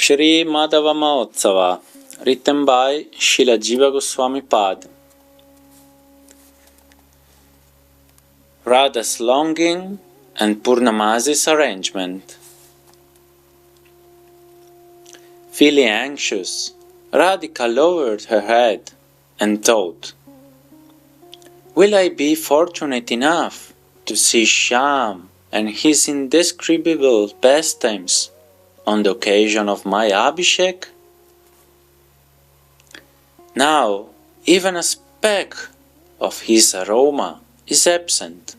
Shri Madhava Mahotsava, written by Srila Jiva Goswamipada. Radha's longing and Purnamasi's arrangement. Feeling anxious, Radhika lowered her head and thought, "Will I be fortunate enough to see Shyam and his indescribable pastimes on the occasion of my Abhishek? Now, even a speck of his aroma is absent.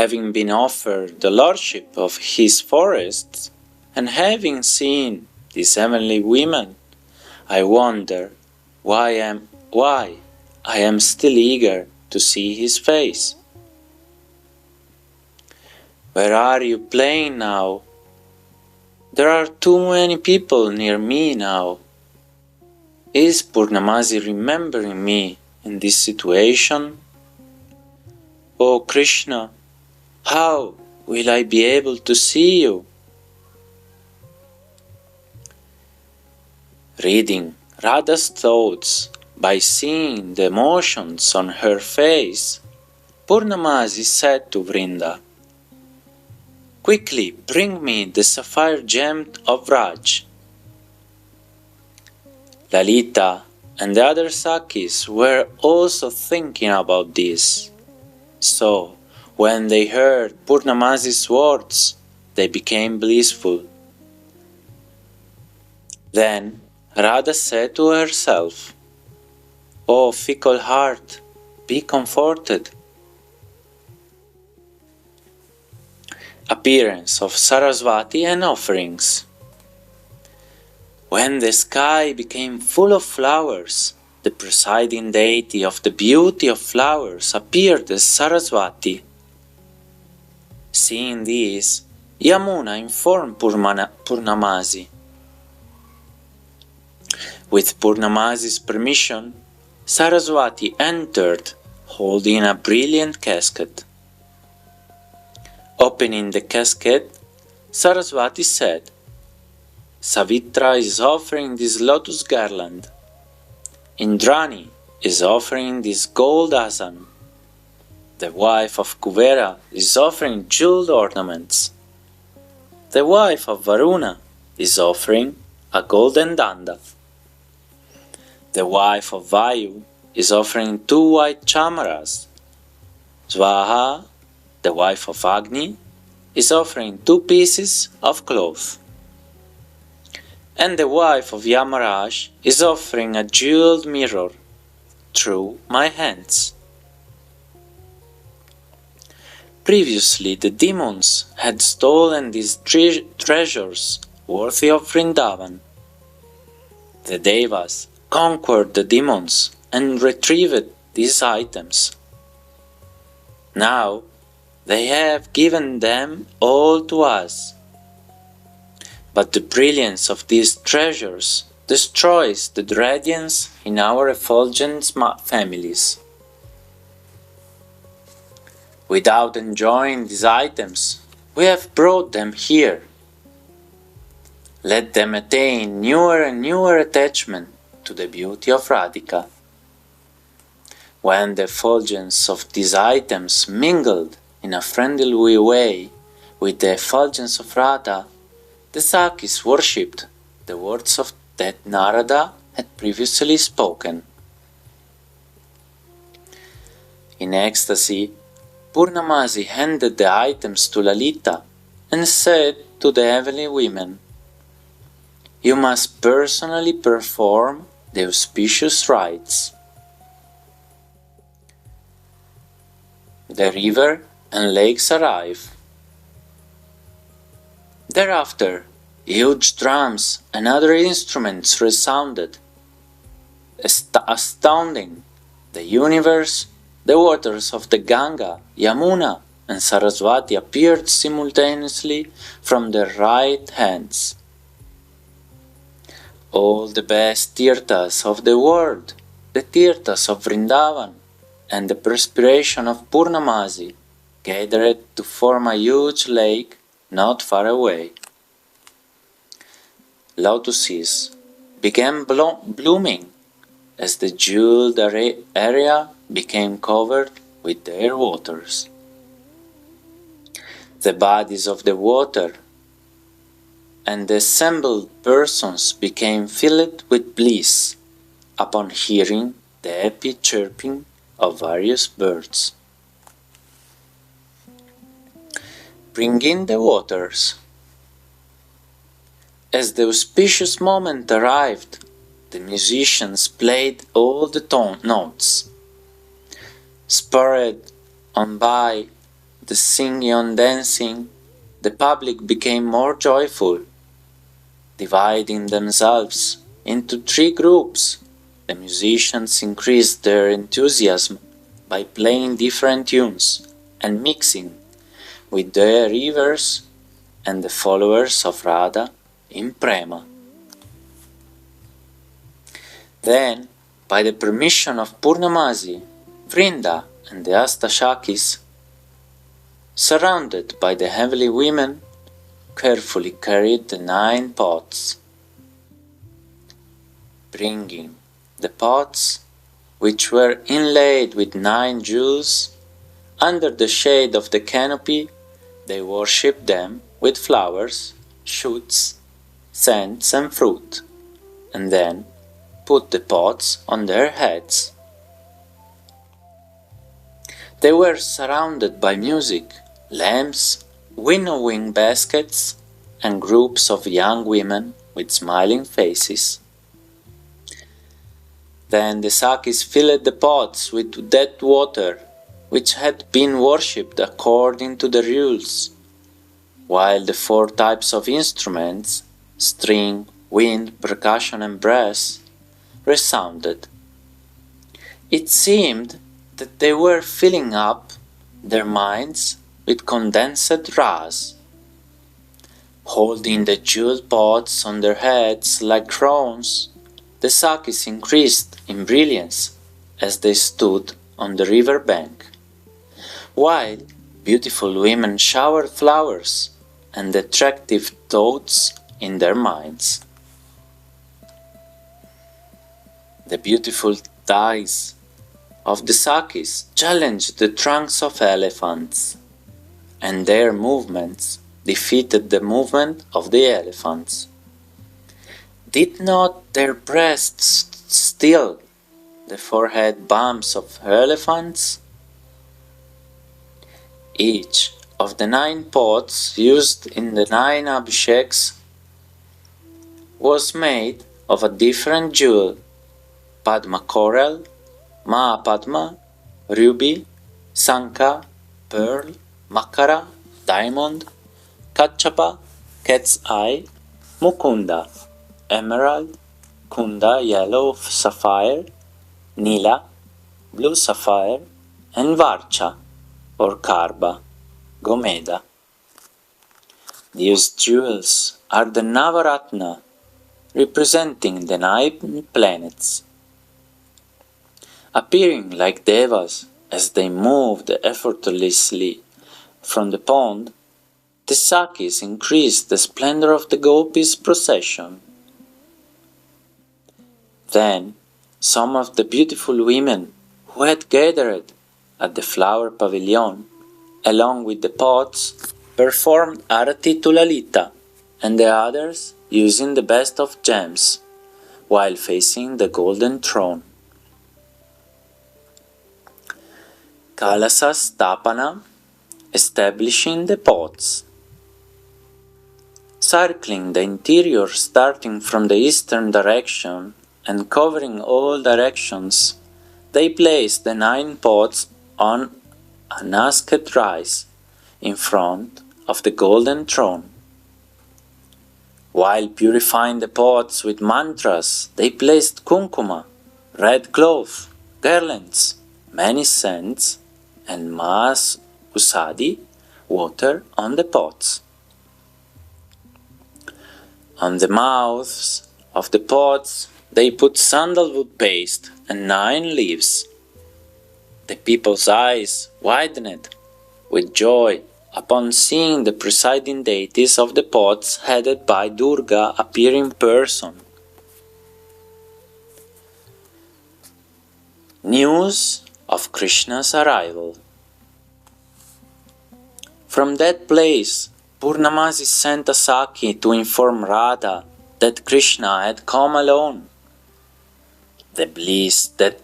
Having been offered the lordship of his forests, and having seen these heavenly women, I wonder why I am still eager to see his face. Where are you playing now? There are too many people near me now. Is Purnamasi remembering me in this situation? Oh Krishna, how will I be able to see you?" Reading Radha's thoughts by seeing the emotions on her face, Purnamasi said to Vrinda, "Quickly bring me the sapphire gem of Raj." Lalita and the other Sakis were also thinking about this. So, when they heard Purnamasi's words, they became blissful. Then Radha said to herself, "O fickle heart, be comforted." Appearance of Saraswati and offerings. When the sky became full of flowers, the presiding deity of the beauty of flowers appeared as Saraswati. Seeing this, Yamuna informed Purnamasi. With Purnamasi's permission, Saraswati entered, holding a brilliant casket. Opening the casket, Saraswati said, "Savitra is offering this lotus garland. Indrani is offering this gold asan. The wife of Kuvera is offering jeweled ornaments. The wife of Varuna is offering a golden danda. The wife of Vayu is offering 2 white chamaras. Swaha, the wife of Agni, is offering 2 pieces of cloth. And the wife of Yamaraj is offering a jeweled mirror through my hands." Previously, the demons had stolen these treasures worthy of Vrindavan. The Devas conquered the demons and retrieved these items. Now, they have given them all to us. But the brilliance of these treasures destroys the radiance in our effulgent families. Without enjoying these items, we have brought them here. Let them attain newer and newer attachment to the beauty of Radhika. When the effulgence of these items mingled in a friendly way with the effulgence of Radha, the Sakis worshipped the words of that Narada had previously spoken. In ecstasy, Purnamasi handed the items to Lalita and said to the heavenly women, "You must personally perform the auspicious rites." The river and lakes arrive. Thereafter, huge drums and other instruments resounded. Astounding the universe, the waters of the Ganga, Yamuna, and Saraswati appeared simultaneously from their right hands. All the best tirthas of the world, the tirthas of Vrindavan, and the perspiration of Purnamasi gathered to form a huge lake not far away. lotuses began blooming as the jeweled area became covered with their waters. The bodies of the water and the assembled persons became filled with bliss upon hearing the happy chirping of various birds. Bring in the waters. As the auspicious moment arrived, the musicians played all the notes. Spurred on by the singing and dancing, the public became more joyful. Dividing themselves into 3 groups, the musicians increased their enthusiasm by playing different tunes and mixing with their rivers and the followers of Radha in prema. Then, by the permission of Purnamasi, Vrinda and the Astashakis, surrounded by the heavenly women, carefully carried the 9 pots, bringing the pots, which were inlaid with 9 jewels, under the shade of the canopy. They worshipped them with flowers, shoots, scents and fruit, and then put the pots on their heads. They were surrounded by music, lamps, winnowing baskets, and groups of young women with smiling faces. Then the Sakis filled the pots with that water which had been worshipped according to the rules, while the 4 types of instruments, string, wind, percussion and brass, resounded. It seemed that they were filling up their minds with condensed ras. Holding the jeweled pots on their heads like crowns, the Sakis increased in brilliance as they stood on the river bank, while beautiful women showered flowers and attractive thoughts in their minds. The beautiful thighs of the Sakis challenged the trunks of elephants, and their movements defeated the movement of the elephants. Did not their breasts steal the forehead bumps of elephants? Each of the 9 pots used in the 9 abhisheks was made of a different jewel: Padma coral, Mahapadma, ruby, Sankha, pearl, Makara, diamond, Kachapa, cat's eye, Mukunda, emerald, Kunda, yellow sapphire, Nila, blue sapphire, and Varcha, or Karba, Gomeda. These jewels are the Navaratna, representing the 9 planets. Appearing like devas as they moved effortlessly from the pond, the Sakis increased the splendor of the gopis' procession. Then some of the beautiful women who had gathered at the flower pavilion, along with the pots, performed Arati to Lalita, and the others using the best of gems, while facing the golden throne. Kalasa Stapana, establishing the pots. Circling the interior starting from the eastern direction and covering all directions, they placed the 9 pots on an asked rice in front of the golden throne. While purifying the pots with mantras, they placed kumkuma, red cloth, garlands, many scents, and mas usadi, water on the pots. On the mouths of the pots they put sandalwood paste and 9 leaves. The people's eyes widened with joy upon seeing the presiding deities of the pots headed by Durga appear in person. News of Krishna's arrival. From that place, Purnamasi sent a Saki to inform Radha that Krishna had come alone. The bliss that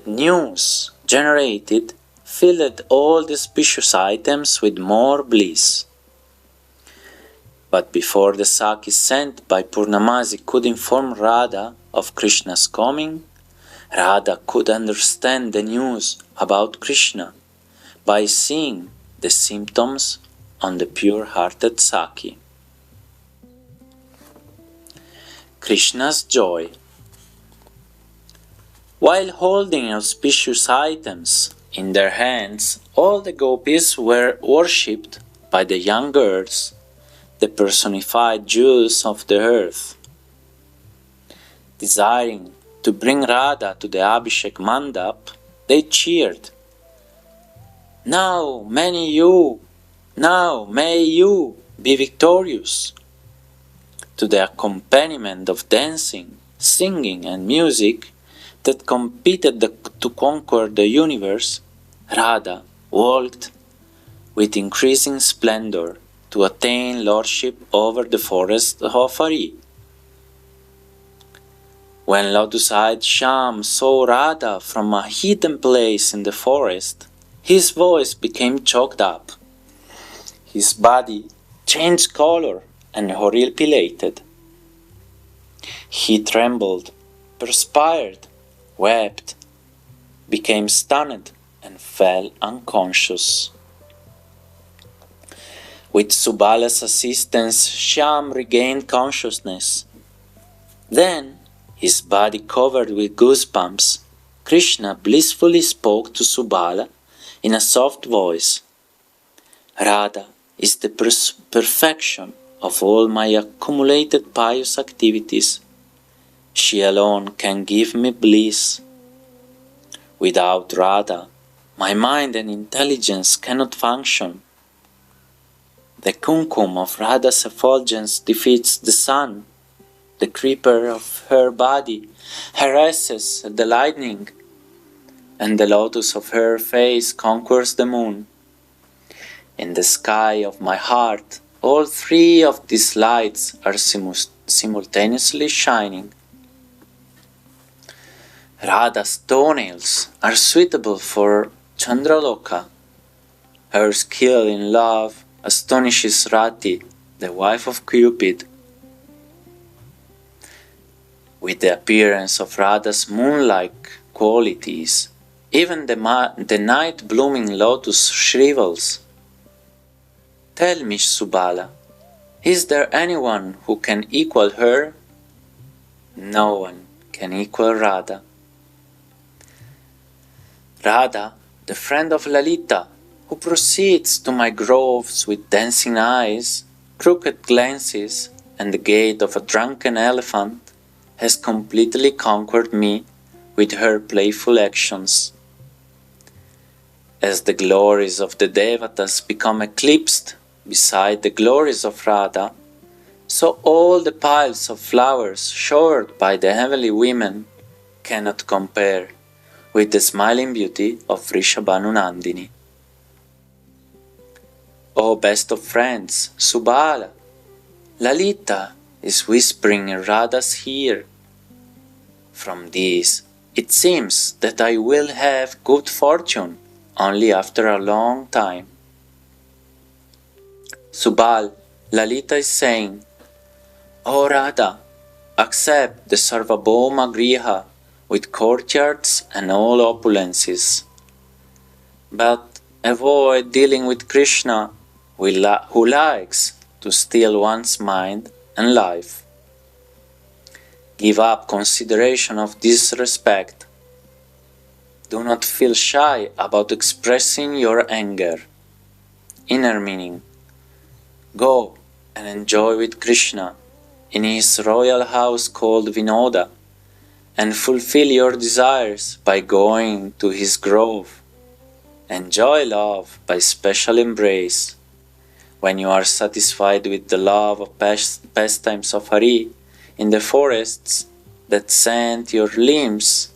news generated filled all the auspicious items with more bliss. But before the Saki sent by Purnamasi could inform Radha of Krishna's coming, Radha could understand the news about Krishna by seeing the symptoms on the pure-hearted Saki. Krishna's joy. While holding auspicious items in their hands, all the gopis were worshipped by the young girls, the personified jewels of the earth. Desiring to bring Radha to the Abhishek Mandap, they cheered, Now may you be victorious." To the accompaniment of dancing, singing and music that competed to conquer the universe, Radha walked with increasing splendor to attain lordship over the forest of Ari. When lotus-eyed Shyam saw Radha from a hidden place in the forest, his voice became choked up. His body changed color and horripilated. He trembled, perspired, wept, became stunned, and fell unconscious. With Subala's assistance, Shyam regained consciousness. Then, his body covered with goosebumps, Krishna blissfully spoke to Subala in a soft voice. Radha is the perfection of all my accumulated pious activities. She alone can give me bliss. Without Radha, my mind and intelligence cannot function. The kumkum of Radha's effulgence defeats the sun. The creeper of her body harasses the lightning, and the lotus of her face conquers the moon. In the sky of my heart, all three of these lights are simultaneously shining. Radha's toenails are suitable for Chandraloka. Her skill in love astonishes Rati, the wife of Cupid. With the appearance of Radha's moon-like qualities, even the night-blooming lotus shrivels. Tell me, Subala, is there anyone who can equal her? No one can equal Radha. Radha, the friend of Lalita, who proceeds to my groves with dancing eyes, crooked glances, and the gait of a drunken elephant, has completely conquered me with her playful actions. As the glories of the Devatas become eclipsed beside the glories of Radha, so all the piles of flowers showered by the heavenly women cannot compare with the smiling beauty of Vrishabhanu Nandini. O best of friends, Subala, Lalita is whispering in Radha's ear. From this, it seems that I will have good fortune only after a long time. Subal, Lalita is saying, O Radha, accept the Sarvabhauma Griha with courtyards and all opulences. But avoid dealing with Krishna, who likes to steal one's mind and life. Give up consideration of disrespect. Do not feel shy about expressing your anger. Inner meaning. Go and enjoy with Krishna in his royal house called Vinoda, and fulfill your desires by going to his grove. Enjoy love by special embrace. When you are satisfied with the love of pastimes of Hari in the forests that scent your limbs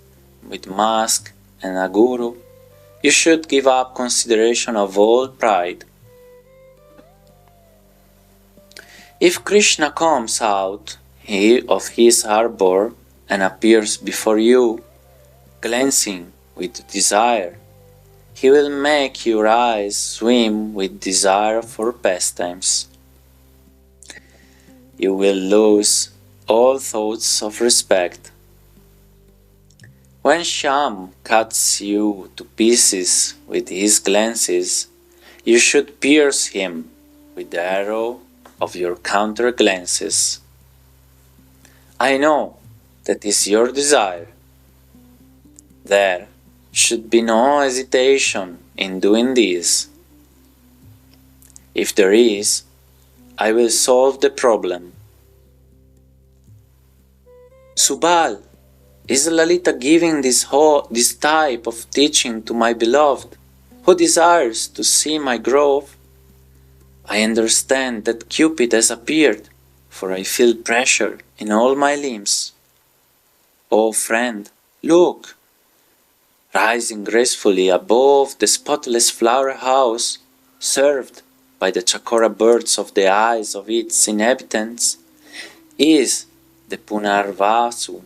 with musk and aguru, you should give up consideration of all pride. If Krishna comes out of his harbor and appears before you, glancing with desire, he will make your eyes swim with desire for pastimes. You will lose all thoughts of respect. When Shyam cuts you to pieces with his glances, you should pierce him with the arrow of your counter glances. I know that is your desire. There should be no hesitation in doing this. If there is, I will solve the problem. Subal, is Lalita giving this type of teaching to my beloved, who desires to see my growth? I understand that Cupid has appeared, for I feel pressure in all my limbs. Oh friend, look! Rising gracefully above the spotless flower house, served by the chakora birds of the eyes of its inhabitants, is the Punarvasu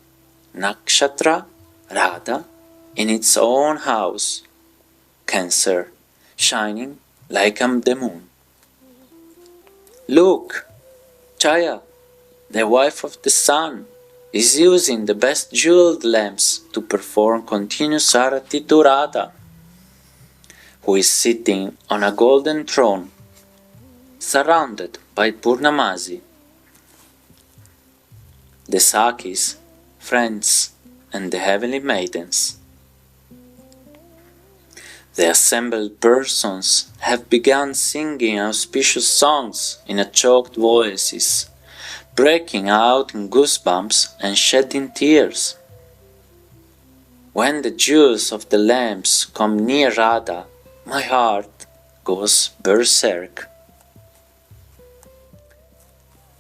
Nakshatra Radha in its own house, Cancer, shining like the moon. Look, Chaya, the wife of the sun, is using the best jeweled lamps to perform continuous arati to Radha, who is sitting on a golden throne, surrounded by Purnamasi. The Sakis, friends, and the heavenly maidens. The assembled persons have begun singing auspicious songs in choked voices, breaking out in goosebumps and shedding tears. When the jewels of the lamps come near Radha, my heart goes berserk.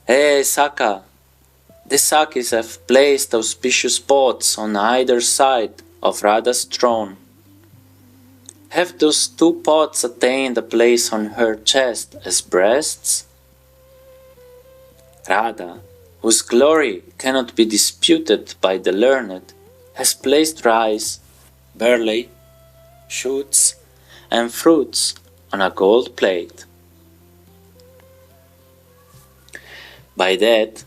Hey Saka! The Sakis have placed auspicious pots on either side of Radha's throne. Have those two pots attained a place on her chest as breasts? Radha, whose glory cannot be disputed by the learned, has placed rice, barley, shoots, and fruits on a gold plate. By that,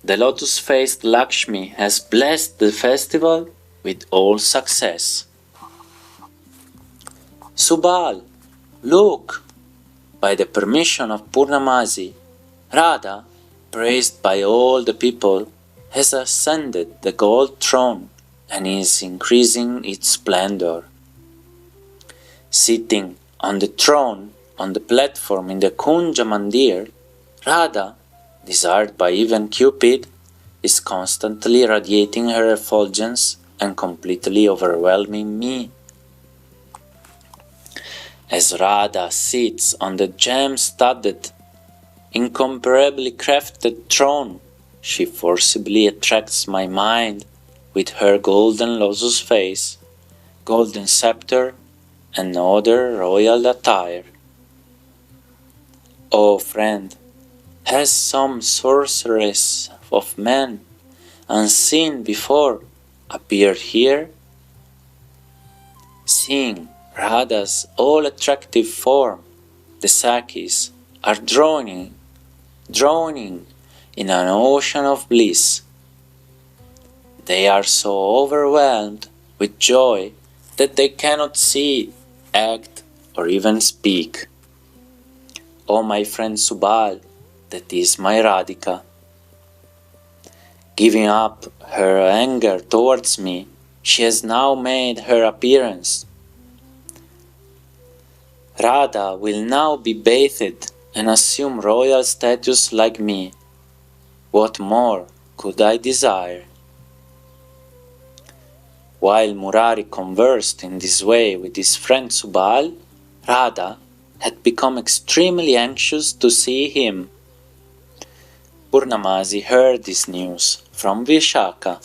the lotus-faced Lakshmi has blessed the festival with all success. Subal, look! By the permission of Purnamasi, Radha, praised by all the people, has ascended the gold throne and is increasing its splendor. Sitting on the throne on the platform in the Kunja Mandir, Radha, desired by even Cupid, is constantly radiating her effulgence and completely overwhelming me. As Radha sits on the gem-studded, incomparably crafted throne, she forcibly attracts my mind with her golden lotus face, golden scepter, and other royal attire. O friend, has some sorceress of man, unseen before, appeared here? Seeing Radha's all-attractive form, the Sakis are drowning in an ocean of bliss. They are so overwhelmed with joy that they cannot see, act, or even speak. O my friend Subal, that is my Radhika. Giving up her anger towards me, she has now made her appearance. Radha will now be bathed and assume royal status like me. What more could I desire? While Murari conversed in this way with his friend Subal, Radha, had become extremely anxious to see him. Purnamasi heard this news from Vishaka